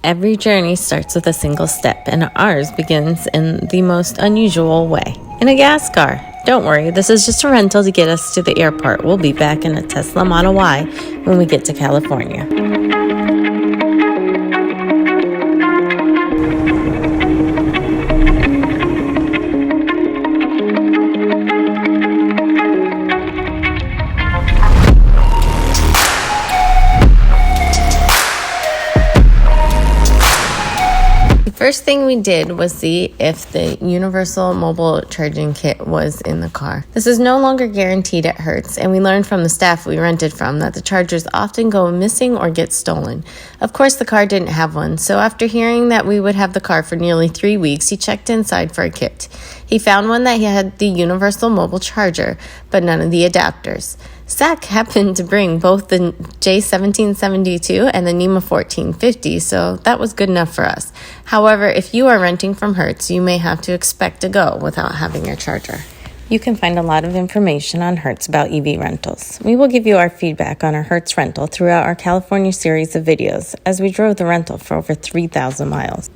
Every journey starts with a single step, and ours begins in the most unusual way, in a gas car. Don't worry, this is just a rental to get us to the airport. We'll be back in a Tesla Model Y when we get to California. First thing we did was see if the universal mobile charging kit was in the car. This is no longer guaranteed at Hertz, and we learned from the staff we rented from that the chargers often go missing or get stolen. Of course, the car didn't have one, so after hearing that we would have the car for nearly 3 weeks, he checked inside for a kit. He found one that had the universal mobile charger, but none of the adapters. Zach happened to bring both the J1772 and the Nema 1450, so that was good enough for us. However, if you are renting from Hertz, you may have to expect to go without having a charger. You can find a lot of information on Hertz about EV rentals. We will give you our feedback on our Hertz rental throughout our California series of videos, as we drove the rental for over 3,000 miles.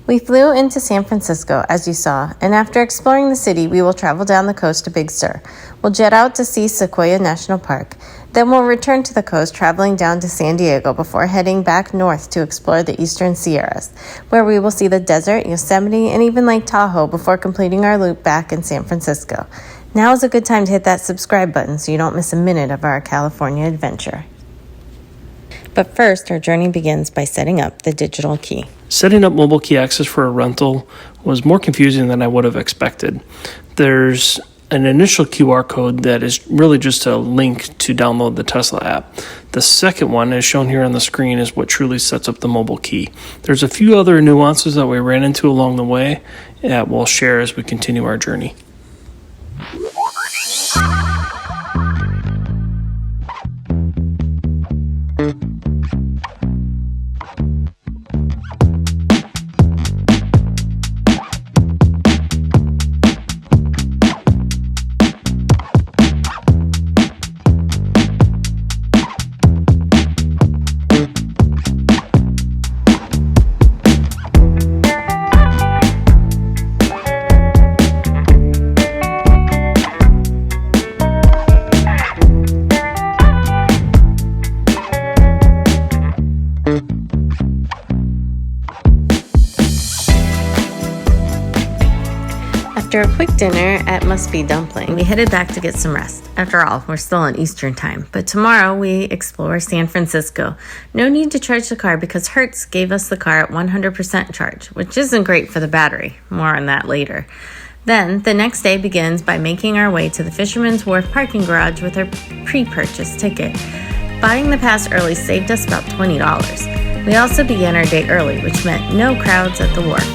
We flew into San Francisco, as you saw, and after exploring the city, we will travel down the coast to Big Sur. We'll jet out to see Sequoia National Park. Then we'll return to the coast, traveling down to San Diego before heading back north to explore the Eastern Sierras, where we will see the desert, Yosemite, and even Lake Tahoe before completing our loop back in San Francisco. Now is a good time to hit that subscribe button so you don't miss a minute of our California adventure. But first, our journey begins by setting up the digital key. Setting up mobile key access for a rental was more confusing than I would have expected. There's an initial QR code that is really just a link to download the Tesla app. The second one, as shown here on the screen, is what truly sets up the mobile key. There's a few other nuances that we ran into along the way that we'll share as we continue our journey. After a quick dinner at Must Be Dumpling, we headed back to get some rest. After all, we're still on Eastern time, but tomorrow we explore San Francisco. No need to charge the car because Hertz gave us the car at 100% charge, which isn't great for the battery. More on that later. Then, the next day begins by making our way to the Fisherman's Wharf parking garage with our pre-purchase ticket. Buying the pass early saved us about $20. We also began our day early, which meant no crowds at the wharf.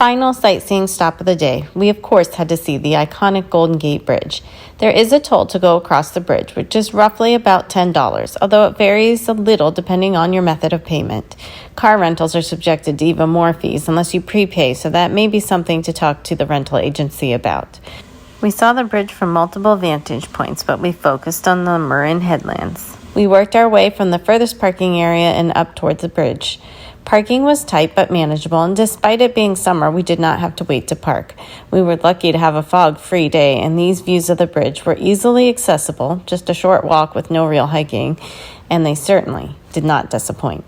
final sightseeing stop of the day, we of course had to see the iconic Golden Gate Bridge. There is a toll to go across the bridge, which is roughly about $10, although it varies a little depending on your method of payment. Car rentals are subjected to even more fees unless you prepay, so that may be something to talk to the rental agency about. We saw the bridge from multiple vantage points, but we focused on the Marin Headlands. We worked our way from the furthest parking area and up towards the bridge. Parking was tight but manageable, and despite it being summer, we did not have to wait to park. We were lucky to have a fog-free day, and these views of the bridge were easily accessible, just a short walk with no real hiking, and they certainly did not disappoint.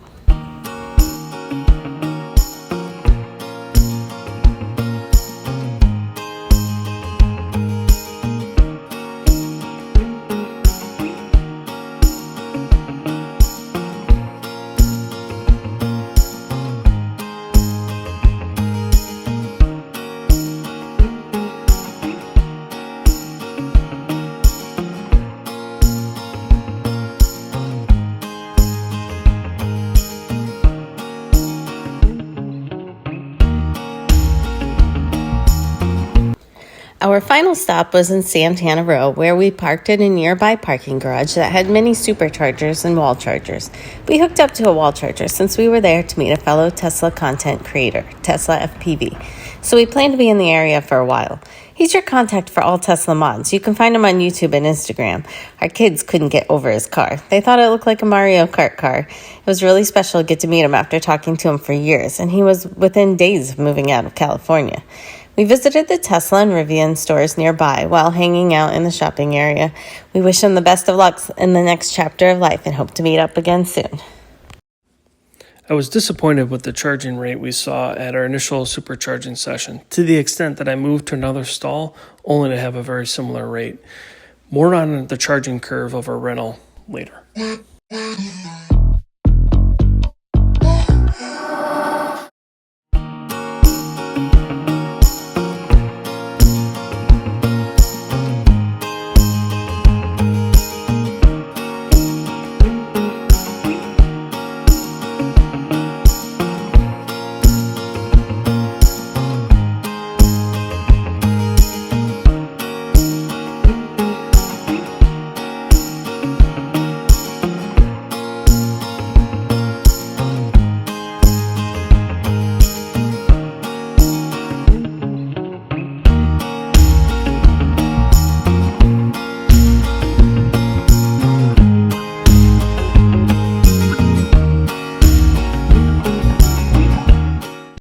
Our final stop was in Santana Row, where we parked in a nearby parking garage that had many superchargers and wall chargers. We hooked up to a wall charger since we were there to meet a fellow Tesla content creator, Tesla FPV, so we plan to be in the area for a while. He's your contact for all Tesla mods. You can find him on YouTube and Instagram. Our kids couldn't get over his car. They thought it looked like a Mario Kart car. It was really special to get to meet him after talking to him for years, and he was within days of moving out of California. We visited the Tesla and Rivian stores nearby while hanging out in the shopping area. We wish him the best of luck in the next chapter of life and hope to meet up again soon. I was disappointed with the charging rate we saw at our initial supercharging session, to the extent that I moved to another stall only to have a very similar rate. More on the charging curve of our rental later.